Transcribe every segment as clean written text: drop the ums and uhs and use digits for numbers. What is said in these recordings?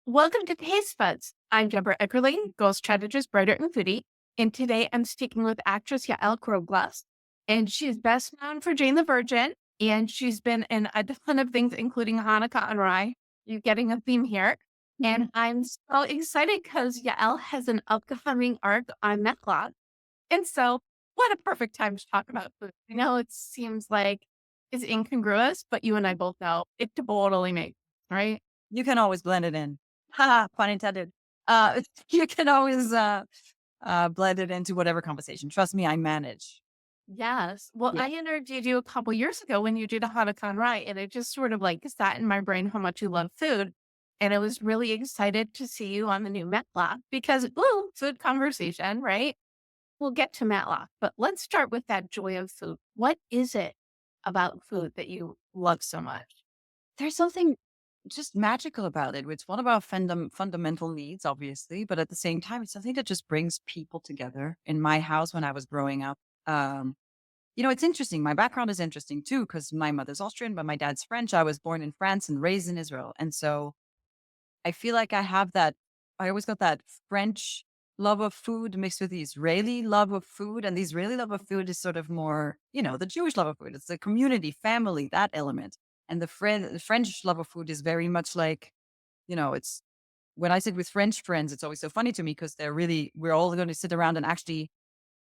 Welcome to Taste Buds. I'm Debra Eckerling, ghost strategist, writer, and foodie. And today I'm speaking with actress Yael Grobglas. And she's best known for Jane the Virgin. And she's been in a ton of things, including Hanukkah and Rye. You're getting a theme here. And I'm so excited because Yael has an upcoming arc on Matlock. And so, what a perfect time to talk about food. I know it seems like it's incongruous, but you and I both know it totally makes, right? You can always blend it in. Haha, pun intended. Uh, you can always blend it into whatever conversation. Trust me, I manage. Yes. Well, Yeah. I interviewed you a couple years ago when you did a Hanukkah Rye, and it just sort of like sat in my brain how much you love food. And I was really excited to see you on the new Matlock because, ooh, food conversation, right? We'll get to Matlock, but let's start with that joy of food. What is it about food that you love so much? There's something just magical about it. It's one of our fundamental needs, obviously, but at the same time, it's something that just brings people together. In my house when I was growing up, it's interesting. My background is interesting too, because my mother's Austrian, but my dad's French. I was born in France and raised in Israel. And so I feel like I have that. I always got that French love of food mixed with the Israeli love of food. And the Israeli love of food is sort of more, the Jewish love of food. It's the community, family, that element. And the French love of food is very much like, it's when I sit with French friends, it's always so funny to me because we're all going to sit around and actually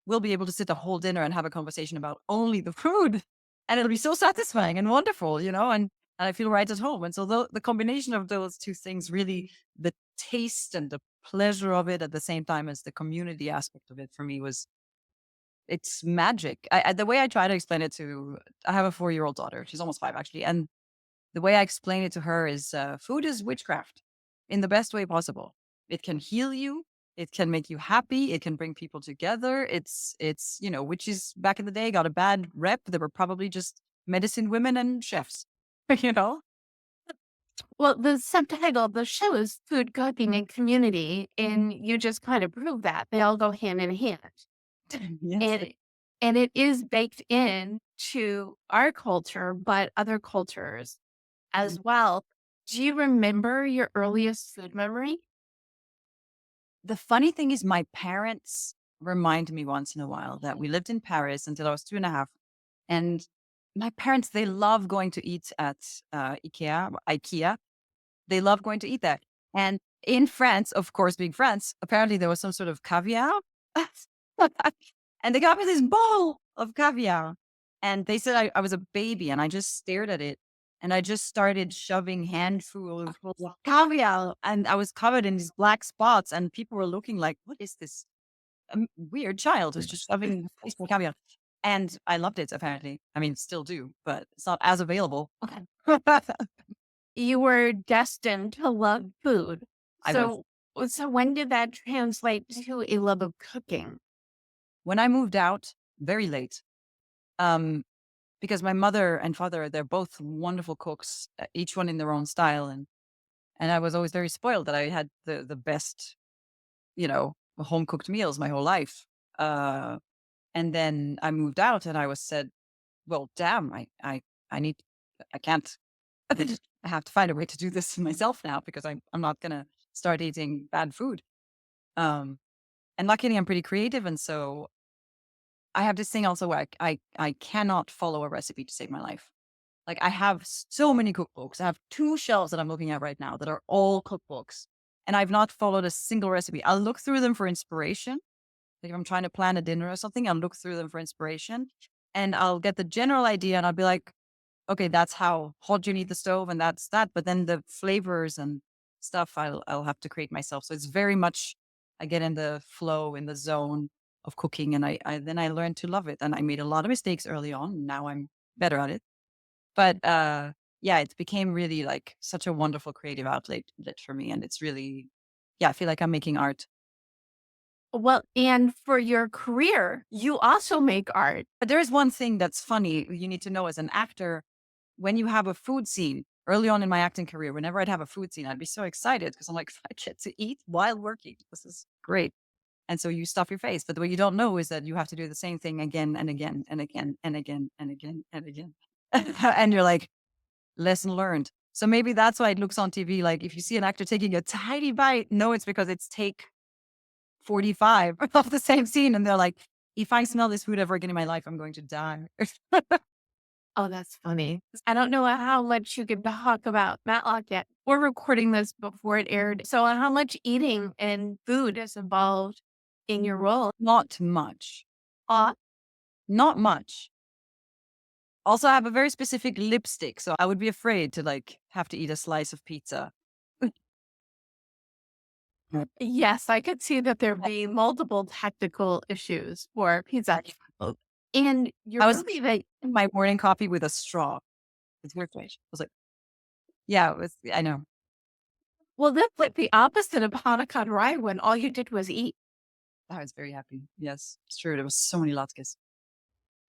we'll be able to sit a whole dinner and have a conversation about only the food. And it'll be so satisfying and wonderful, and I feel right at home. And so the combination of those two things really, the taste and the pleasure of it at the same time as the community aspect of it for me it's magic. The way I try to explain it I have a 4-year-old daughter. She's almost 5 actually. And the way I explain it to her is food is witchcraft in the best way possible. It can heal you. It can make you happy. It can bring people together. Witches back in the day got a bad rep. They were probably just medicine women and chefs, you know? Well, the subtitle of the show is Food, Cooking, and Community, and you just kind of prove that. They all go hand in hand. Yes. And and it is baked in to our culture, but other cultures as well. Do you remember your earliest food memory? The funny thing is, my parents remind me once in a while that we lived in Paris until I was 2.5. And my parents, they love going to eat at IKEA. They love going to eat there. And in France, of course, being France, apparently there was some sort of caviar. And they got me this bowl of caviar. And they said I was a baby and I just stared at it. And I just started shoving handfuls of caviar. And I was covered in these black spots. And people were looking like, what is this weird child who's just shoving a face full of caviar? And I loved it, apparently. I mean, still do, but it's not as available. You were destined to love food. I was. So when did that translate to a love of cooking? When I moved out, very late, um, because my mother and father, they're both wonderful cooks, each one in their own style, and I was always very spoiled that I had the best, home cooked meals my whole life. Uh, and then I moved out, and I was said, "Well, damn, I need, I can't, I have to find a way to do this myself now because I'm not gonna start eating bad food." Um, and luckily, I'm pretty creative, and so I have this thing also where I cannot follow a recipe to save my life. Like I have so many cookbooks. I have 2 shelves that I'm looking at right now that are all cookbooks, and I've not followed a single recipe. I'll look through them for inspiration. Like if I'm trying to plan a dinner or something, I'll look through them for inspiration, and I'll get the general idea, and I'll be like, okay, that's how hot you need the stove, and that's that. But then the flavors and stuff, I'll have to create myself. So it's very much I get in the flow, in the zone of cooking, and I then I learned to love it. And I made a lot of mistakes early on. And now I'm better at it. But yeah, it became really like such a wonderful creative outlet for me, and it's really, yeah, I feel like I'm making art. Well, and for your career, you also make art. But there is one thing that's funny you need to know as an actor. When you have a food scene, early on in my acting career, whenever I'd have a food scene, I'd be so excited because I'm like, I get to eat while working. This is great. And so you stuff your face. But what you don't know is that you have to do the same thing again and again and again and again and again and again. And you're like, lesson learned. So maybe that's why it looks on TV like if you see an actor taking a tiny bite, no, it's because it's take 45 of the same scene. And they're like, if I smell this food ever again in my life, I'm going to die. Oh, that's funny. I don't know how much you can talk about Matlock yet. We're recording this before it aired. So, how much eating and food is involved in your role? Not much. Uh, Not much. Also, I have a very specific lipstick, so I would be afraid to like have to eat a slice of pizza. Mm. yes, I could see that there be multiple technical issues for pizza. And you're I was really like, my morning coffee with a straw. It's weird. I was like, yeah, it was, I know. well, that's like the opposite of Hanukkah and Rye when all you did was eat. I was very happy. Yes, it's true. There was so many latkes.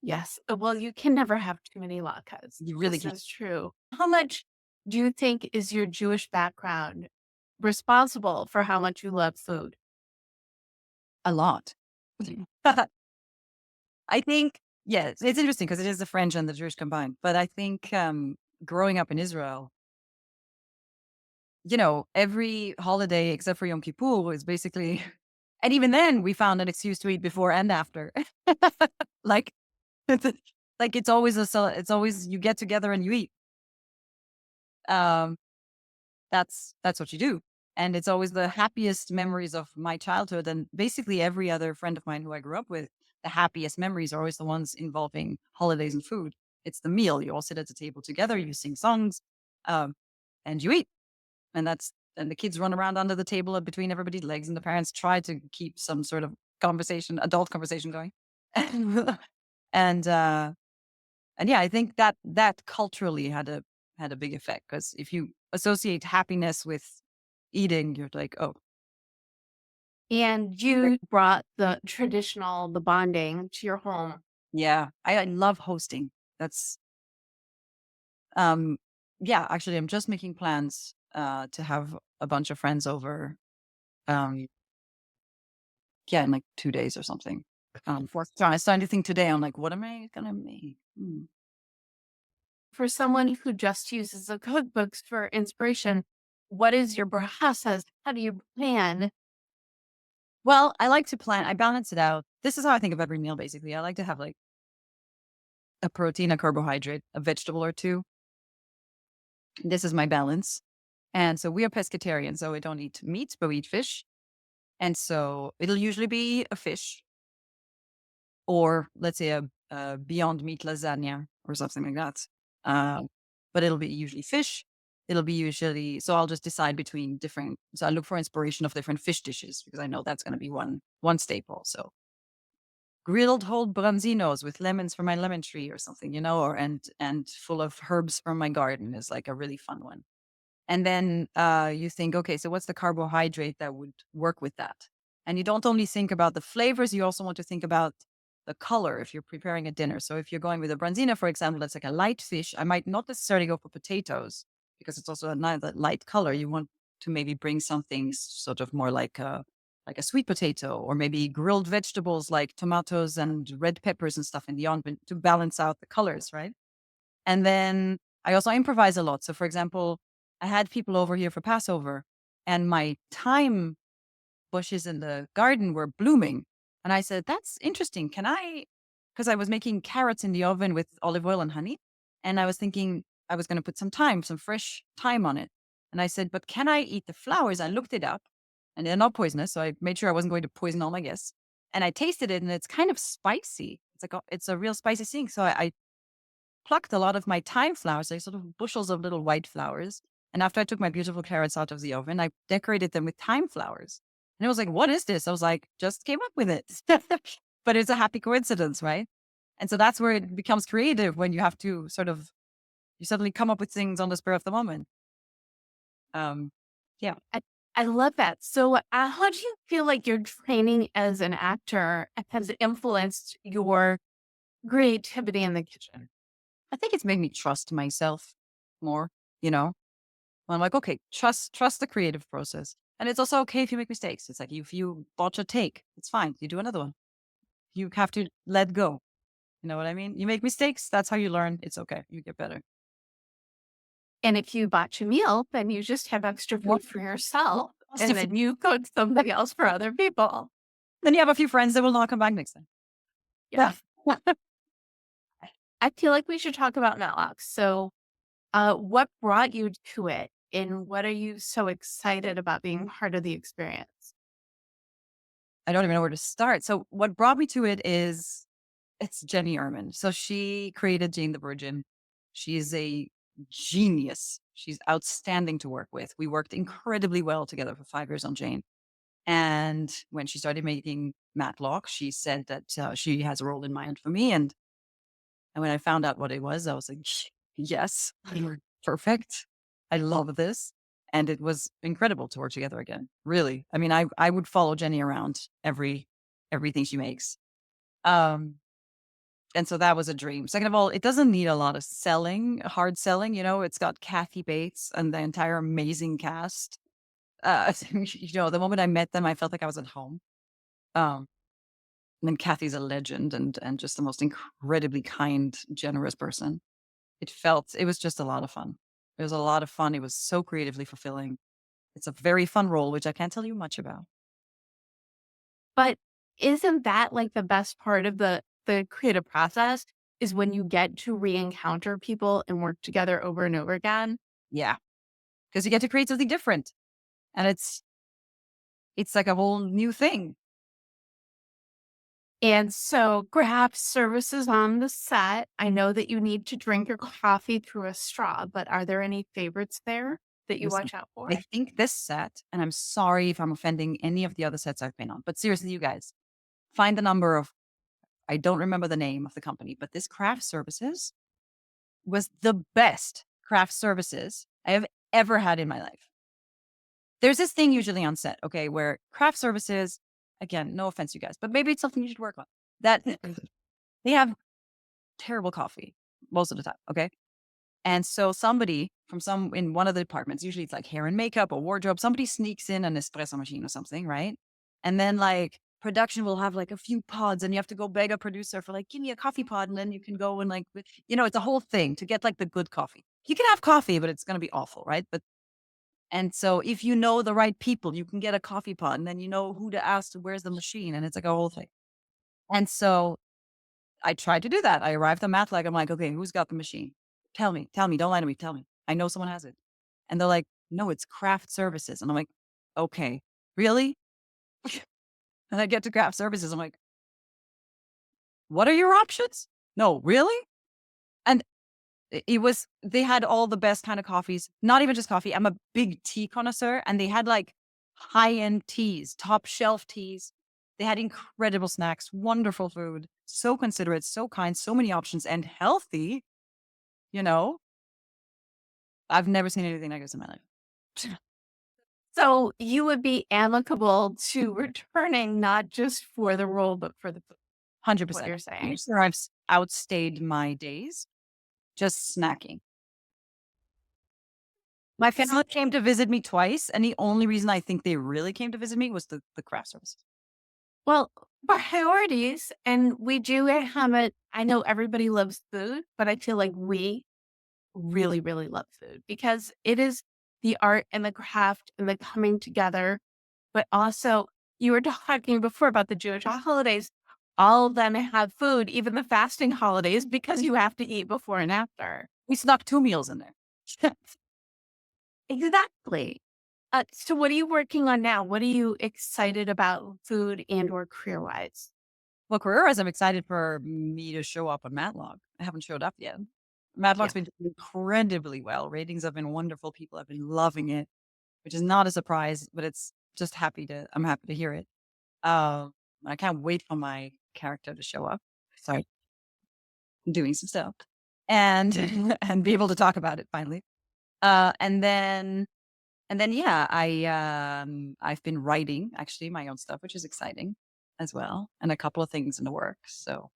Yes. Well, you can never have too many latkes. You really This can't. is true. How much do you think is your Jewish background responsible for how much you love food? A lot. I think, yes, it's interesting because it is the French and the Jewish combined. But I think growing up in Israel, every holiday except for Yom Kippur is basically, and even then we found an excuse to eat before and after. like, like it's always it's always you get together and you eat. Um, that's what you do. And it's always the happiest memories of my childhood. And basically every other friend of mine who I grew up with, the happiest memories are always the ones involving holidays and food. It's the meal. You all sit at the table together, you sing songs, um, and you eat. And the kids run around under the table between everybody's legs, and the parents try to keep some sort of conversation, adult conversation going. and and yeah, I think that culturally had a big effect because if you associate happiness with eating, you're like, oh, And you brought the bonding to your home. yeah, I love hosting. That's um, yeah. Actually, I'm just making plans to have a bunch of friends over. Um, yeah, in like 2 days or something. So I started to think today. I'm like, what am I gonna make? For someone who just uses the cookbooks for inspiration, what is your process? How do you plan? Well, I like to plan. I balance it out. This is how I think of every meal. Basically, I like to have like a protein, a carbohydrate, a vegetable or two. This is my balance. And so we are pescatarian, so we don't eat meat, but we eat fish. And so it'll usually be a fish or let's say a Beyond Meat lasagna or something like that. But it'll be usually fish. It'll be usually, so I'll just decide between different, so I look for inspiration of different fish dishes because I know that's going to be one staple. So grilled whole branzinos with lemons from my lemon tree or something, or and full of herbs from my garden is like a really fun one. And then you think, okay, so what's the carbohydrate that would work with that? And you don't only think about the flavors, you also want to think about the color if you're preparing a dinner. So if you're going with a branzina, for example, that's like a light fish, I might not necessarily go for potatoes because it's also another light color. You want to maybe bring something sort of more like a sweet potato or maybe grilled vegetables like tomatoes and red peppers and stuff in the oven to balance out the colors, right? And then I also improvise a lot. So, for example, I had people over here for Passover, and my thyme bushes in the garden were blooming. And I said, that's interesting. Can I? Because I was making carrots in the oven with olive oil and honey. And I was thinking I was going to put some thyme, some fresh thyme on it. And I said, but can I eat the flowers? I looked it up and they're not poisonous. So I made sure I wasn't going to poison all my guests. And I tasted it and it's kind of spicy. It's a real spicy thing. So I plucked a lot of my thyme flowers, like sort of bushels of little white flowers. And after I took my beautiful carrots out of the oven, I decorated them with thyme flowers. And it was like, what is this? I was like, just came up with it. But it's a happy coincidence, right? And so that's where it becomes creative when you have to you suddenly come up with things on the spur of the moment. Um, yeah. I, I love that. So, how do you feel like your training as an actor has influenced your creativity in the kitchen? I think it's made me trust myself more, you know? I'm like, okay, trust the creative process. And it's also okay if you make mistakes. It's like if you botch a take, it's fine. You do another one. You have to let go. You know what I mean? You make mistakes. That's how you learn. It's okay. You get better. And if you batch a meal, then you just have extra What? food for yourself, Cost and of- then you cook something else for other people. Then you have a few friends that will not come back next time. Yeah. Yeah. I feel like we should talk about Matlock. So, what brought you to it, and what are you so excited about being part of the experience? I don't even know where to start. So what brought me to it is it's Jenny Erman. So she created Jane the Virgin. She is a genius. She's outstanding to work with. We worked incredibly well together for 5 years on Jane. And when she started making Matlock, she said that she has a role in mind for me. And when I found out what it was, I was like, yes, perfect. I love this. And it was incredible to work together again. Really. I mean, I would follow Jenny around everything she makes. Um, and so that was a dream. Second of all, it doesn't need a lot of selling, hard selling. It's got Kathy Bates and the entire amazing cast. The moment I met them, I felt like I was at home. Um, and Kathy's a legend and just the most incredibly kind, generous person. It was just a lot of fun. It was a lot of fun. It was so creatively fulfilling. It's a very fun role, which I can't tell you much about. But isn't that like the best part of the creative process is when you get to re-encounter people and work together over and over again? Yeah, because you get to create something different, and it's like a whole new thing. And so craft services on the set. I know that you need to drink your coffee through a straw, but are there any favorites there that you Listen, watch out I for? think this set, and I'm sorry if I'm offending any of the other sets I've been on, but seriously, you guys, find the number of I don't remember the name of the company, but this craft services was the best craft services I have ever had in my life. There's this thing usually on set, okay, where craft services, again, no offense, you guys, but maybe it's something you should work on. That they have terrible coffee most of the time, okay? And so somebody from in one of the departments, usually it's like hair and makeup or wardrobe, somebody sneaks in an espresso machine or something, right? And then like production will have like a few pods and you have to go beg a producer for like, give me a coffee pod. And then you can go and like, it's a whole thing to get like the good coffee. You can have coffee, but it's going to be awful, right? And so if you know the right people, you can get a coffee pod and then you know who to ask to where's the machine. And it's like a whole thing. And so I tried to do that. I arrived at Matlock. I'm like, okay, who's got the machine? Tell me, don't lie to me. Tell me. I know someone has it. And they're like, no, it's craft services. And I'm like, okay, really? And I get to craft services. I'm like, what are your options? No, really? And they had all the best kind of coffees, not even just coffee. I'm a big tea connoisseur and they had like high end teas, top shelf teas. They had incredible snacks, wonderful food, so considerate, so kind, so many options and healthy, you know? I've never seen anything like this in my life. So you would be amicable to returning not just for the role, but for the food, what 100%. you're I'm saying. sure I've outstayed my days just snacking. My family came to visit me twice, and the only reason I think they really came to visit me was the craft service. Well, priorities, and we do have it. I know everybody loves food, but I feel like we really, really love food because it is the art and the craft and the coming together. But also, you were talking before about the Jewish holidays. All of them have food, even the fasting holidays, because you have to eat before and after. We snuck 2 meals in there. Exactly. So what are you working on now? What are you excited about food and or career wise? Well, career-wise, I'm excited for me to show up on Matlock. I haven't showed up yet. Yeah. Matlock's been doing incredibly well. Ratings have been wonderful. People have been loving it, which is not a surprise, but it's just I'm happy to hear it. Um, I can't wait for my character to show up. Sorry, doing some stuff and and be able to talk about it finally. Uh, and then yeah, I've been writing actually my own stuff, which is exciting as well, and a couple of things in the works. So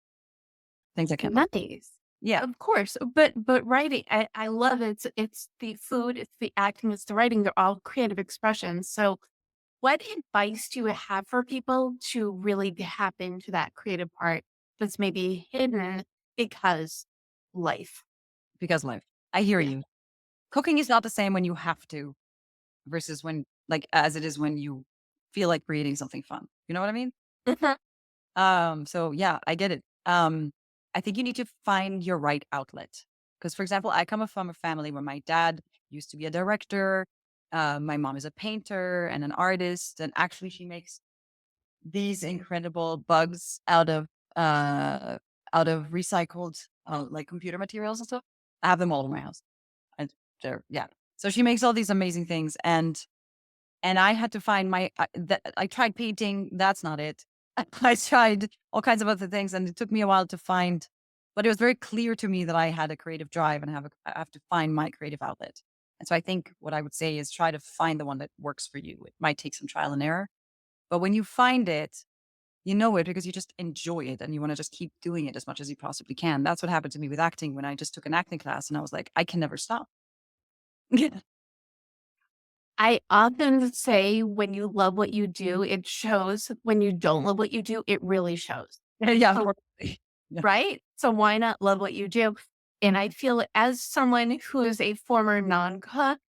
things I can't talk. Nice. Yeah, Of course, but writing, I love it. It's the food, it's the acting, it's the writing. They're all creative expressions. So, what advice do you have for people to really tap into that creative part that's maybe hidden because life? because life. I hear Yeah. you. cooking is not the same when you have to versus when like as it is when you feel like creating something fun. You know what I mean? Mhm. So yeah, I get it. I think you need to find your right outlet. Because for example, I come from a family where my dad used to be a director. My mom is a painter and an artist, and actually she makes these incredible bugs out of recycled like computer materials and stuff. I have them all in my house. And they're yeah. So she makes all these amazing things, and I had to find I tried painting, that's not it. I tried all kinds of other things, and it took me a while to find, but it was very clear to me that I had a creative drive and I have to find my creative outlet. And so I think what I would say is try to find the one that works for you. It might take some trial and error, but when you find it, you know it because you just enjoy it and you want to just keep doing it as much as you possibly can. That's what happened to me with acting when I just took an acting class and I was like, I can never stop. I often say when you love what you do, it shows. When you don't love what you do, it really shows. Yeah. So Yeah. right? So why not love what you do? And I feel as someone who is a former non-cook,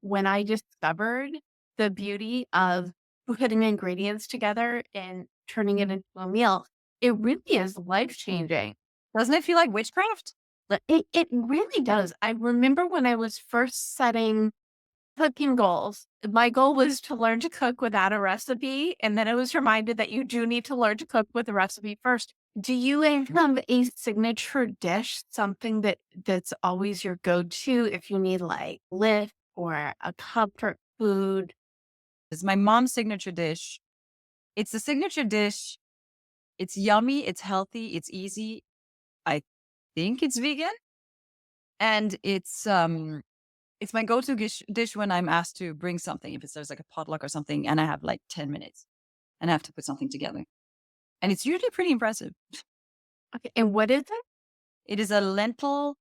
when I discovered the beauty of putting ingredients together and turning it into a meal, it really is life-changing. Doesn't it feel like witchcraft? It really does. I remember when I was first setting cooking goals, my goal was to learn to cook without a recipe, and then I was reminded that you do need to learn to cook with a recipe first. Do you have a signature dish, something that's always your go-to if you need, like, lift or a comfort food? It's my mom's signature dish. It's a signature dish. It's yummy, it's healthy, it's easy. I think it's vegan, and it's my go-to dish when I'm asked to bring something. If it's there's like a potluck or something, and I have like 10 minutes, and I have to put something together, and it's usually pretty impressive. Okay, and what is it? It is a lentil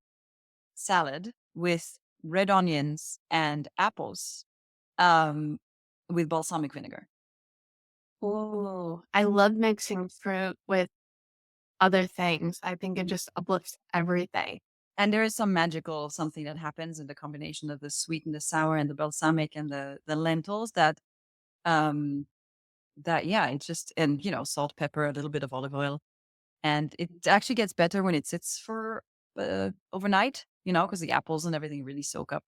salad with red onions and apples, um, with balsamic vinegar. Oh, I love mixing fruit with other things. I think it just uplifts everything. And there is some magical something that happens in the combination of the sweet and the sour and the balsamic and the lentils um that yeah, it's just and salt, pepper, a little bit of olive oil. And it actually gets better when it sits for overnight, because the apples and everything really soak up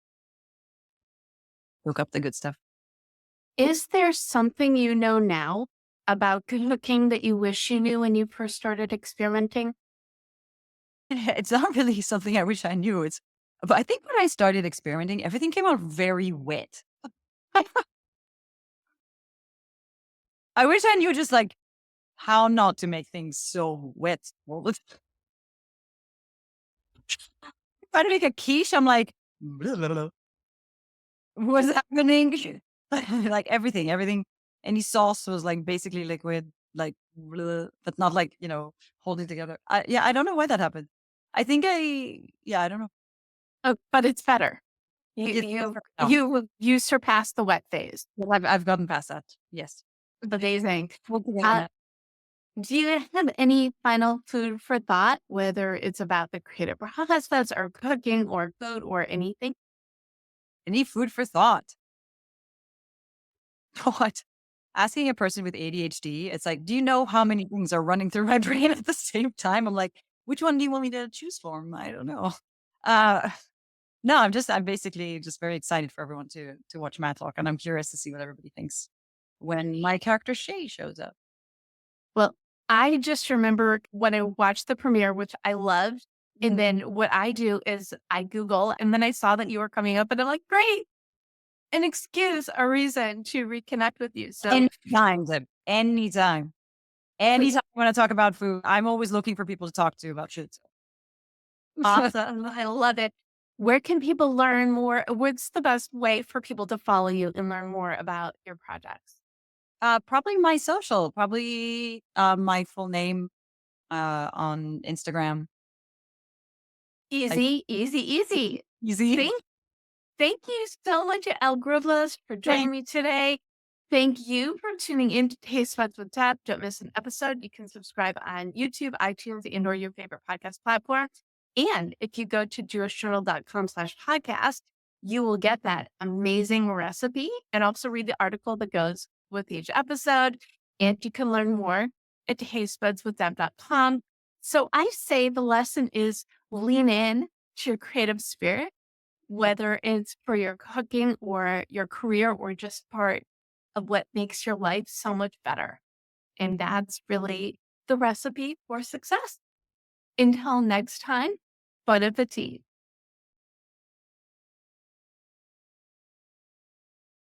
the good stuff. Is there something you know now about cooking that you wish you knew when you first started experimenting? It's not really something I wish I knew. But I think when I started experimenting, everything came out very wet. I wish I knew just like how not to make things so wet. Well, let's try to make a quiche. I'm like, what's happening? Like everything. Any sauce was like basically liquid, like, but not like, holding together. Yeah, I don't know why that happened. Yeah, I don't know. Oh, but it's better. You It's you no, you surpassed the wet phase. well, I've gotten past that. Yes. Amazing. Yeah. Do you have any final food for thought, whether it's about the creative process or cooking or food or anything? Any food for thought. What? Asking a person with ADHD, it's like, do you know how many things are running through my brain at the same time? I'm like, which one do you want me to choose from? I don't know. Uh, no, I'm basically just very excited for everyone to watch Matlock, and I'm curious to see what everybody thinks when my character Shay shows up. Well, I just remember when I watched the premiere, which I loved, and then what I do is I Google, and then I saw that you were coming up, and I'm like, great, an excuse, a reason to reconnect with you. So Anytime, Zeb. Anytime. Anytime I want to talk about food, I'm always looking for people to talk to about shit. awesome. I love it. Where can people learn more? What's the best way for people to follow you and learn more about your projects? Probably my social, probably my full name on Instagram. Like Easy, easy, easy. easy. Thank, thank you so much, Yael Grobglas, for joining Thank me today. Thank you for tuning in to Taste Buds with Deb. Don't miss an episode. You can subscribe on YouTube, iTunes, and or your favorite podcast platform. And if you go to jewishjournal.com/podcast, you will get that amazing recipe and also read the article that goes with each episode. And you can learn more at tastebudswithdeb.com. So I say the lesson is lean in to your creative spirit, whether it's for your cooking or your career or just part of what makes your life so much better. And that's really the recipe for success. Until next time, bon appetit.